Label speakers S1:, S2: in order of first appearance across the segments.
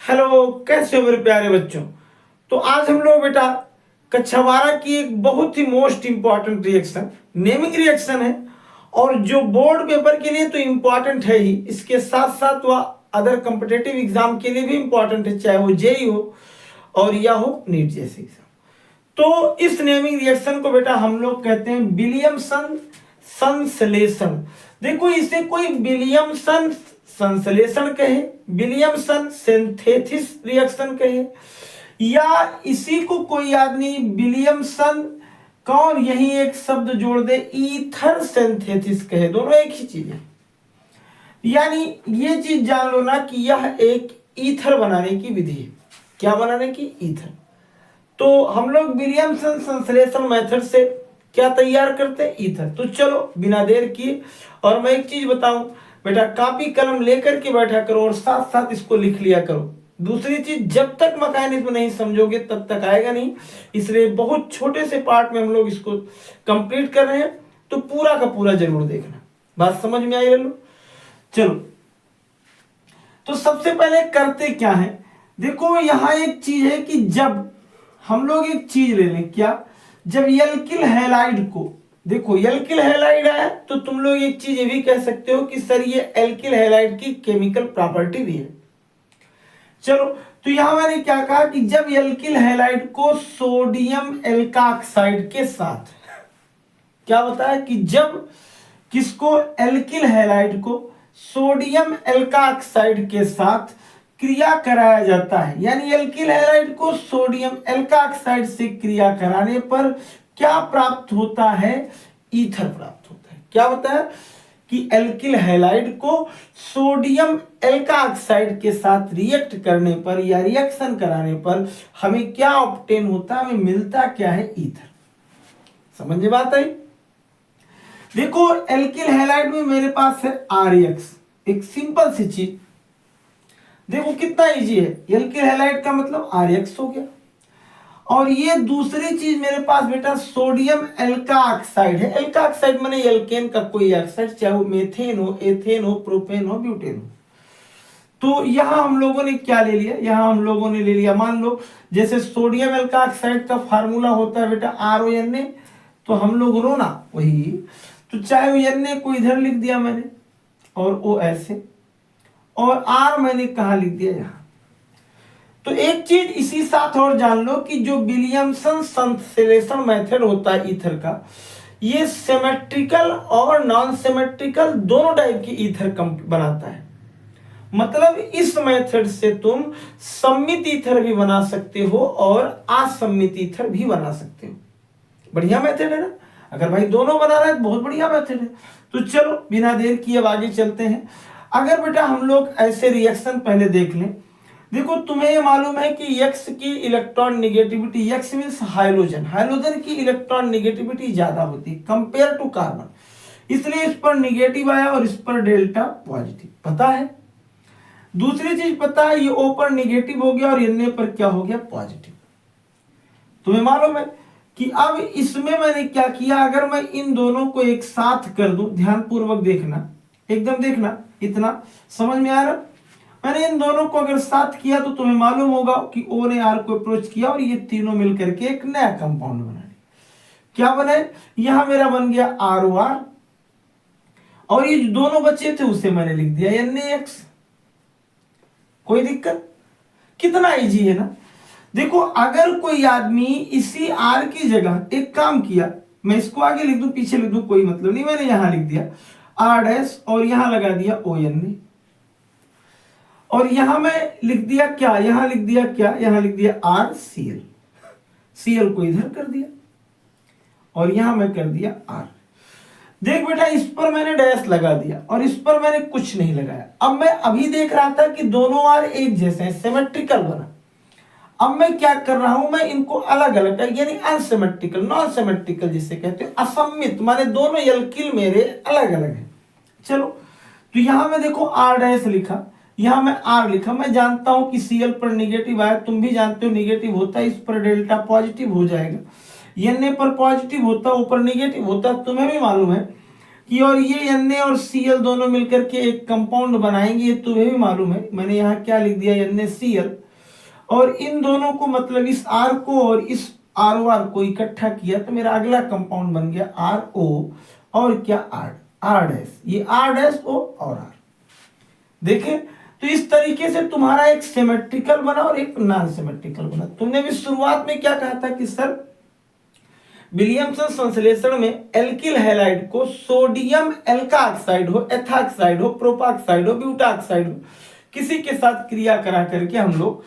S1: Hello, कैसे हो मेरे प्यारे बच्चों। तो आज हम लोग बेटा कक्षा 12 की एक बहुत ही most important reaction naming reaction है, और जो बोर्ड पेपर के लिए तो इंपॉर्टेंट है ही, इसके साथ साथ वह अदर कॉम्पिटिटिव एग्जाम के लिए भी इंपॉर्टेंट है, चाहे वो जेई हो और या हो नीट जैसे एग्जाम। तो इस नेमिंग रिएक्शन को बेटा हम लोग कहते हैं विलियमसन संश्लेषण। देखो, इसे कोई विलियमसन संश्लेषण कहे, विलियमसन सिंथेसिस रिएक्शन कहे, या इसी को कोई आदमी विलियमसन कौन यही एक शब्द जोड़ दे ईथर सिंथेसिस कहे, दोनों एक ही चीज है। यानी ये चीज जान लो ना कि यह एक ईथर बनाने की विधि है। क्या बनाने की? ईथर। तो हम लोग विलियमसन संश्लेषण मेथड से क्या तैयार करते हैं? ईथर। तो चलो बिना देर किए, और मैं एक चीज बताऊं बेटा, कॉपी कलम लेकर के बैठा करो और साथ साथ इसको लिख लिया करो। दूसरी चीज, जब तक मैकेनिज्म नहीं समझोगे तब तक आएगा नहीं, इसलिए बहुत छोटे से पार्ट में हम लोग इसको कंप्लीट कर रहे हैं, तो पूरा का पूरा जरूर देखना। बात समझ में आई? लो चलो, तो सबसे पहले करते क्या है, देखो यहां एक चीज है कि जब हम लोग एक चीज ले लें, क्या, जब एल्किल हैलाइड को, देखो एल्किल हैलाइड है तो तुम लोग एक चीज ये भी कह सकते हो कि सर ये एल्किल हैलाइड की केमिकल प्रॉपर्टी भी है। चलो, तो यहां मैंने क्या कहा कि जब एल्किल हैलाइड को सोडियम एल्काक्साइड के साथ, क्या बताया कि जब किसको, एल्किल हैलाइड को सोडियम एल्काक्साइड के साथ क्रिया कराया जाता है, यानी एल्किल हैलाइड को सोडियम एल्काक्साइड से क्रिया कराने पर क्या प्राप्त होता है? ईथर प्राप्त होता है। क्या होता है कि एल्किल हैलाइड को सोडियम एल्काक्साइड के साथ रिएक्ट करने पर या रिएक्शन कराने पर हमें क्या ऑब्टेन होता है? हमें मिलता क्या है? ईथर। समझ में बात आई? देखो, एल्किल हैलाइड में मेरे पास है RX, एक सिंपल सी चीज। देखो कितना इजी है, एल्किल हैलाइड का मतलब RX हो गया, और ये दूसरी चीज मेरे पास बेटा सोडियम एल्काक्साइड है। एल्काक्साइड माने एल्केन का कोई ऑक्साइड, चाहे वो मेथेन हो, एथेन हो, प्रोपेन हो, ब्यूटेन हो। तो यहां हम लोगों ने क्या ले लिया, यहां हम लोगों ने ले लिया, मान लो जैसे सोडियम एल्काक्साइड का फार्मूला होता है बेटा RONA, तो हम लोग रोना वही, तो चाहे वो Na को इधर लिख दिया मैंने और O ऐसे, और R मैंने कहा लिख दिया यहां। तो एक चीज इसी साथ और जान लो कि जो विलियमसन संश्लेषण मेथड होता है ईथर का, ये सिमेट्रिकल और नॉन सिमेट्रिकल दोनों टाइप की ईथर बनाता है। मतलब इस मेथड से तुम सम्मित ईथर भी बना सकते हो और असम्मित ईथर भी बना सकते हो। बढ़िया मेथड है ना? अगर भाई दोनों बना रहा है बहुत बढ़िया मेथड है। तो चलो बिना देर किए अब आगे चलते हैं। अगर बेटा हम लोग ऐसे रिएक्शन पहले देख लें, देखो तुम्हें ये मालूम है कि X की electron negativity, X means hydrogen, hydrogen की इलेक्ट्रॉन निगेटिविटी ज्यादा होती है कंपेयर टू कार्बन, इसलिए इस पर निगेटिव आया और इस पर डेल्टा पॉजिटिव, पता है। दूसरी चीज पता है, ये O पर निगेटिव हो गया और Na पर क्या हो गया? पॉजिटिव। तुम्हें मालूम है कि अब इसमें मैंने क्या किया, अगर मैं इन दोनों को एक साथ कर दूं, ध्यान पूर्वक देखना, एकदम देखना, इतना समझ में आ रहा, मैंने इन दोनों को अगर साथ किया तो तुम्हें मालूम होगा कि O ने R को अप्रोच किया और ये तीनों मिलकर के एक नया कंपाउंड बना लिया। क्या बने? यहां मेरा बन गया ROR, और ये जो दोनों बचे थे उसे मैंने लिख दिया NaX। कोई दिक्कत? कितना इजी है ना। देखो, अगर कोई आदमी इसी R की जगह एक काम किया, मैं इसको आगे लिख दूं पीछे लिख दूं कोई मतलब नहीं, मैंने यहां लिख दिया R' और यहां लगा दिया ONA, और यहां मैं लिख दिया क्या, यहां लिख दिया क्या, यहां लिख दिया RCl, Cl को इधर कर दिया और यहां मैं कर दिया R। देख बेटा, इस पर मैंने डैश लगा दिया और इस पर मैंने कुछ नहीं लगाया। अब मैं अभी देख रहा था कि दोनों R एक जैसे हैं, सिमेट्रिकल बना। अब मैं क्या कर रहा हूं, मैं इनको अलग अलग, यानी अनसिमेट्रिकल, नॉन सिमेट्रिकल जिसे कहते हैं, असम्मित, माने दोनों एल्किल मेरे अलग अलग हैं। चलो, तो यहां मैं देखो R' लिखा, यहां मैं R लिखा, मैं जानता हूं कि Cl पर निगेटिव आया, तुम भी जानते हो निगेटिव होता है, इस पर डेल्टा पॉजिटिव हो जाएगा, Na पर पॉजिटिव होता है, ऊपर निगेटिव होता है, तुम्हें भी मालूम है। कि और ये Na और Cl दोनों मिलकर के एक कंपाउंड बनाएंगे, ये तुम्हें भी मालूम है। मैंने यहाँ क्या लिख दिया, NaCl, और इन दोनों को मतलब इस R को और इस ROR को इकट्ठा किया तो मेरा अगला कंपाउंड बन गया RO और क्या R डैश, ये R डैश O और R। देखें तो इस तरीके से तुम्हारा एक सिमेट्रिकल बना और एक नॉन सिमेट्रिकल बना। तुमने भी शुरुआत में क्या कहा था कि सर विलियमसन संश्लेषण में एल्किल हैलाइड को सोडियम एल्का ऑक्साइड हो, एथाक्साइड हो, प्रोपाक्साइड हो, ब्यूटाक्साइड हो, किसी के साथ क्रिया करा करके हम लोग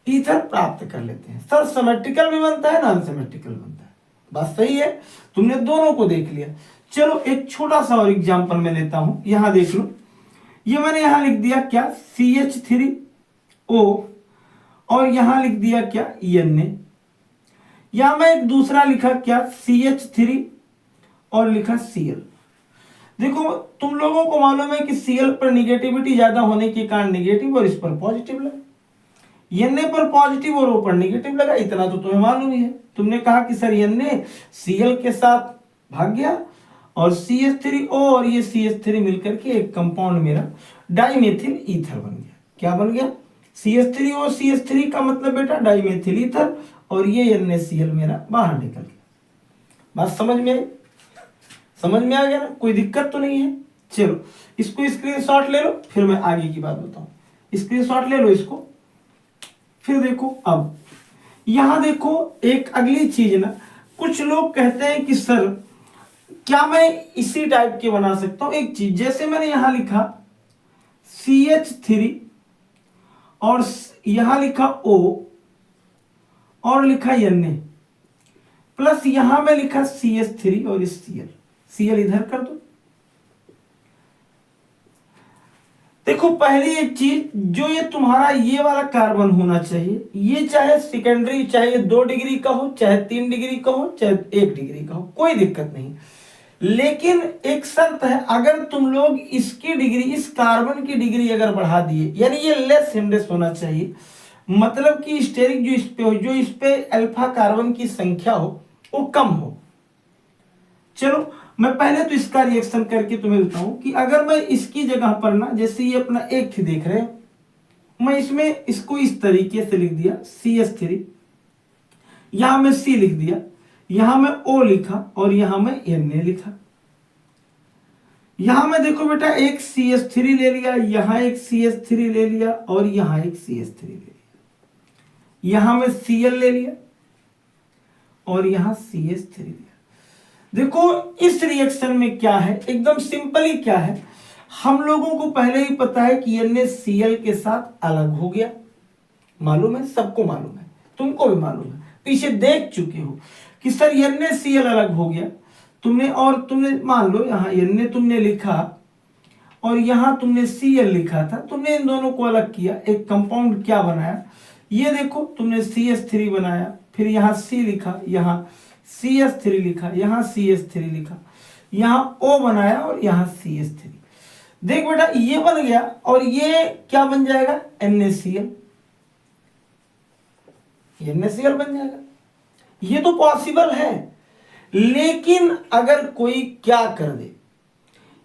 S1: ईथर प्राप्त कर लेते हैं। सर सिमेट्रिकल भी बनता है, नॉन सिमेट्रिकल बनता है। बात सही है, तुमने दोनों को देख लिया। चलो एक छोटा सा और एग्जांपल मैं लेता हूं, यहां देख लो। ये मैंने यहां लिख दिया क्या, CH3O, और यहां लिख दिया क्या, Na। या मैं एक दूसरा लिखा क्या, CH3 और लिखा Cl। देखो तुम लोगों को मालूम है कि Cl पर निगेटिविटी ज्यादा होने के कारण निगेटिव और इस पर पॉजिटिव लगा, Na पर पॉजिटिव और O पर निगेटिव लगा, इतना तो तुम्हें मालूम ही है। तुमने कहा कि सर Na Cl के साथ भाग गया और CH3O और ये CH3 मिलकर के एक कंपाउंड मेरा डाइमेथिल ईथर बन गया। क्या बन गया, CH3O CH3 का मतलब बेटा डाइमेथिल ईथर, और ये NaCl मेरा बाहर निकल गया। बात समझ में आई? समझ में आ गया ना, कोई दिक्कत तो नहीं है। चलो इसको स्क्रीनशॉट ले लो, फिर मैं आगे की बात बताऊं। स्क्रीनशॉट ले लो इसको, फिर देखो। अब यहां देखो एक अगली चीज ना, कुछ लोग कहते हैं कि सर क्या मैं इसी टाइप के बना सकता हूं एक चीज, जैसे मैंने यहां लिखा CH3 और यहां लिखा O और लिखा Na, प्लस यहां में लिखा CH3 और इस Cl इधर कर दो। देखो पहली एक चीज, जो ये तुम्हारा ये वाला कार्बन होना चाहिए, ये चाहे सेकेंडरी, चाहे 2 डिग्री का हो, चाहे 3 डिग्री का हो, चाहे 1 डिग्री का हो, कोई दिक्कत नहीं। लेकिन एक शर्त है, अगर तुम लोग इसकी डिग्री, इस कार्बन की डिग्री अगर बढ़ा दिए, यानी ये लेस हिंड्रेस होना चाहिए, मतलब कि स्टेरिक जो इस पे हो, जो इस पे अल्फा कार्बन की संख्या हो वो कम हो। चलो मैं पहले तो इसका रिएक्शन करके तुम्हें बताऊं कि अगर मैं इसकी जगह पर ना, जैसे ये अपना एक थी देख रहे हैं, मैं इसमें इसको इस तरीके से लिख दिया CH3, यहां मैं C लिख दिया, यहां मैं O लिखा और यहां मैं Na लिखा। यहां मैं देखो बेटा एक CH3 ले लिया, यहां एक CH3 ले लिया और यहां एक CH3 ले लिया, यहां मैं Cl ले लिया और यहां CH3 लिया। देखो इस रिएक्शन में क्या है, एकदम सिंपल ही क्या है, हम लोगों को पहले ही पता है कि NaCl के साथ अलग हो गया, मालूम है, सबको मालूम है, तुमको भी मालूम है, पीछे देख चुके हो कि सर NaCl अलग हो गया। तुमने और तुमने मान लो यहाँ Na तुमने लिखा और यहाँ तुमने Cl लिखा था, तुमने इन दोनों को अलग किया, एक कंपाउंड क्या बनाया, ये देखो तुमने CH3 बनाया, फिर यहाँ C लिखा, यहाँ CH3 लिखा, यहाँ CH3 लिखा, यहाँ O बनाया और यहाँ CH3। देख बेटा ये बन गया और ये क्या बन जाएगा, NaCl बन जाएगा। ये तो पॉसिबल है, लेकिन अगर कोई क्या कर दे,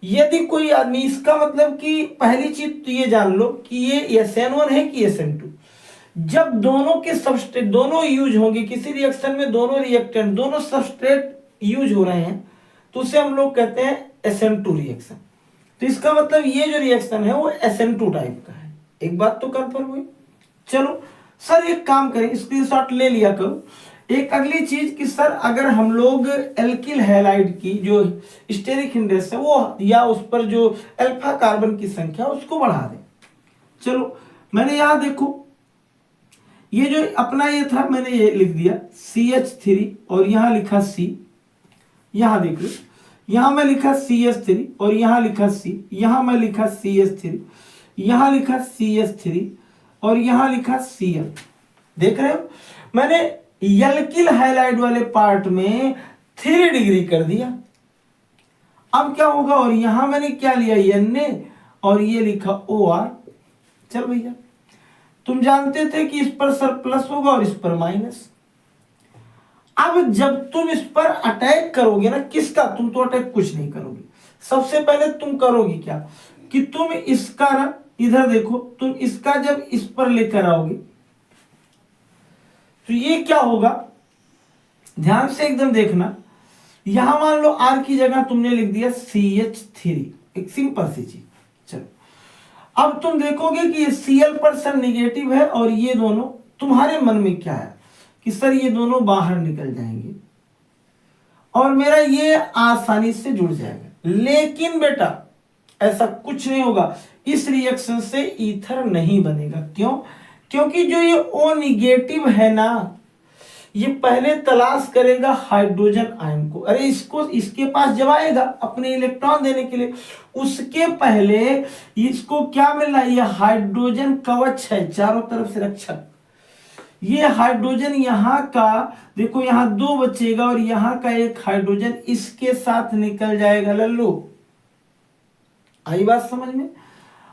S1: यदि कोई आदमी, इसका मतलब कि पहली चीज तो ये जान लो कि ये SN1 है कि SN2। जब दोनों के सबस्ट्रेट दोनों यूज होंगे किसी रिएक्शन में, दोनों रिएक्टेंट दोनों सबस्ट्रेट यूज हो रहे हैं, तो उसे हम लोग कहते हैं SN2 रिएक्शन। तो इसका मतलब ये जो रिएक्शन है वो SN2 टाइप का है। एक बात तो कंफर्म हुई। चलो सर एक काम करें, स्क्रीनशॉट ले लिया करो। एक अगली चीज कि सर अगर हम लोग एल्किल हैलाइड की जो स्टेरिक इंडेक्स है वो, या उस पर जो अल्फा कार्बन की संख्या उसको बढ़ा दें। चलो मैंने यहां देखो ये जो अपना ये था, मैंने ये लिख दिया CH3 और यहां लिखा C, यहां देख लो, यहां मैं लिखा CH3 और यहां लिखा C, यहां मैं लिखा CH3, यहां लिखा CH3 और यहां लिखा Cl। देख रहे हो, मैंने एल्किल हैलाइड वाले पार्ट में 3 डिग्री कर दिया। अब क्या होगा, और यहां मैंने क्या लिया Na और ये लिखा OR। चल भैया तुम जानते थे कि इस पर सर प्लस होगा और इस पर माइनस। अब जब तुम इस पर अटैक करोगे ना, किसका, तुम तो अटैक कुछ नहीं करोगे, सबसे पहले तुम करोगे क्या कि तुम इसका ना इधर देखो, तुम इसका जब इस पर लेकर आओगे तो ये क्या होगा, ध्यान से एकदम देखना। यहां मान लो R की जगह तुमने लिख दिया CH3, एक सिंपल सी चीज। चलो अब तुम देखोगे कि ये Cl% निगेटिव है और ये दोनों, तुम्हारे मन में क्या है कि सर ये दोनों बाहर निकल जाएंगे और मेरा ये आसानी से जुड़ जाएगा। लेकिन बेटा ऐसा कुछ नहीं होगा, इस रिएक्शन से ईथर नहीं बनेगा। क्यों? क्योंकि जो ये O निगेटिव है ना, ये पहले तलाश करेगा हाइड्रोजन आयन को। अरे इसको इसके पास जब आएगा अपने इलेक्ट्रॉन देने के लिए, उसके पहले इसको क्या मिल रहा है, ये हाइड्रोजन कवच है चारों तरफ से रक्षक। ये हाइड्रोजन यहाँ का देखो, यहाँ 2 बचेगा और यहाँ का एक हाइड्रोजन इसके साथ निकल जाएगा। लल्लू आई बात समझ में?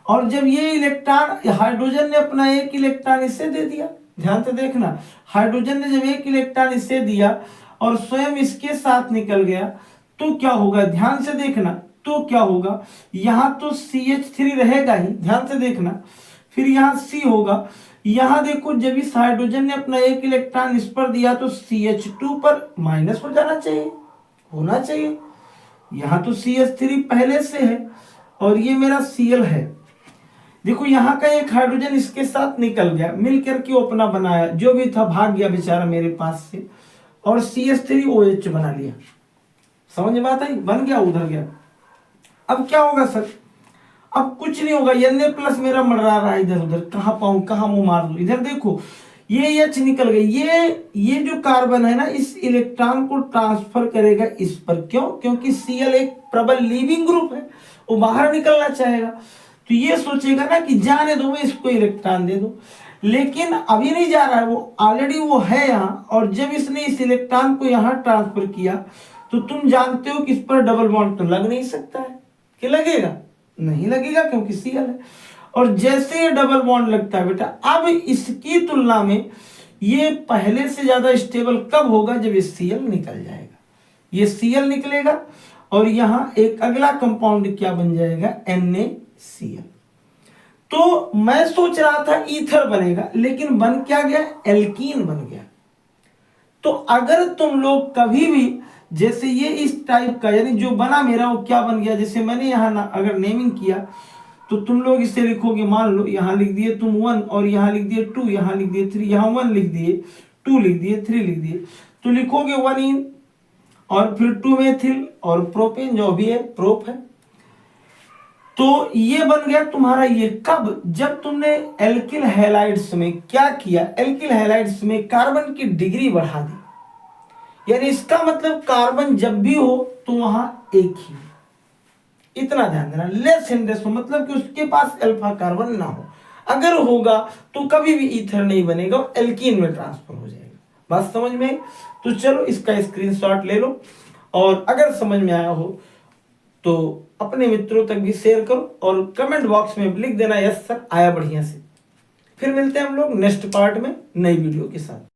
S1: और जब ये इलेक्ट्रॉन, हाइड्रोजन ने अपना एक इलेक्ट्रॉन इसे दे दिया, ध्यान से देखना, हाइड्रोजन ने जब एक इलेक्ट्रॉन इसे दिया और स्वयं इसके साथ निकल गया तो क्या होगा, ध्यान से देखना, तो क्या होगा, यहां तो CH3 रहेगा ही, ध्यान से देखना, फिर यहां C होगा। यहां देखो जब इस हाइड्रोजन ने अपना एक इलेक्ट्रॉन इस पर दिया तो CH2 पर माइनस हो जाना चाहिए, होना चाहिए। यहां तो CH3 पहले से है और ये मेरा Cl है। देखो यहाँ का एक हाइड्रोजन इसके साथ निकल गया, मिलकर के अपना बनाया, जो भी था भाग गया बेचारा मेरे पास से और CH3OH बना लिया। समझ में बात आई? बन गया, उधर गया। अब क्या होगा सर? अब कुछ नहीं होगा, Na+ मेरा मर्रा रहा है इधर उधर, कहां पाऊं, कहां मुंह मार दूं। इधर देखो ये H निकल गई, ये जो कार्बन है ना, इस इलेक्ट्रॉन को ट्रांसफर करेगा इस पर। क्यों? क्योंकि Cl एक प्रबल लीविंग ग्रुप है, वो बाहर निकलना चाहेगा, तो ये सोचेगा ना कि जाने दो, मैं इसको इलेक्ट्रॉन दे दूं। लेकिन अभी नहीं जा रहा है, वो ऑलरेडी वो है यहाँ, और जब इसने इस इलेक्ट्रॉन को यहाँ ट्रांसफर किया तो तुम जानते हो कि इस पर डबल बॉन्ड तो लग नहीं सकता है, कि लगेगा? नहीं लगेगा, क्योंकि Cl है। और जैसे ये डबल बॉन्ड लगता है बेटा, अब इसकी तुलना में ये पहले से ज्यादा स्टेबल कब होगा, जब ये Cl निकल जाएगा। ये Cl निकलेगा और यहां एक अगला कंपाउंड क्या बन जाएगा, NaCl। तो मैं सोच रहा था ईथर बनेगा, लेकिन बन क्या गया, एल्कीन बन गया। तो अगर तुम लोग कभी भी जैसे ये इस टाइप का, यानी जो बना मेरा वो क्या बन गया, जैसे मैंने यहाँ अगर नेमिंग किया तो तुम लोग इसे लिखोगे, मान लो यहाँ लिख दिए तुम 1 और यहाँ लिख दिए 2, यहाँ लिख दिए 3, यहाँ 1 लिख दिए, 2 लिख दिए, 3 लिख दिए, तो लिखोगे 1 इन और फिर 2 मेथिल और प्रोपेन जो भी है, प्रोप है। तो ये बन गया तुम्हारा ये। कब? जब तुमने एल्किल हैलाइड्स में क्या किया, एल्किल हैलाइड्स में कार्बन की डिग्री बढ़ा दी। यानी इसका मतलब कार्बन जब भी हो तो वहां एक ही, इतना ध्यान देना। लेस इन रेशो मतलब कि उसके पास अल्फा कार्बन ना हो, अगर होगा तो कभी भी ईथर नहीं बनेगा, एल्कीन में ट्रांसफर हो जाएगा। बात समझ में? तो चलो इसका स्क्रीनशॉट ले लो, और अगर समझ में आया हो तो अपने मित्रों तक भी शेयर करो और कमेंट बॉक्स में लिख देना यस सर आया बढ़िया से। फिर मिलते हैं हम लोग नेक्स्ट पार्ट में नई वीडियो के साथ।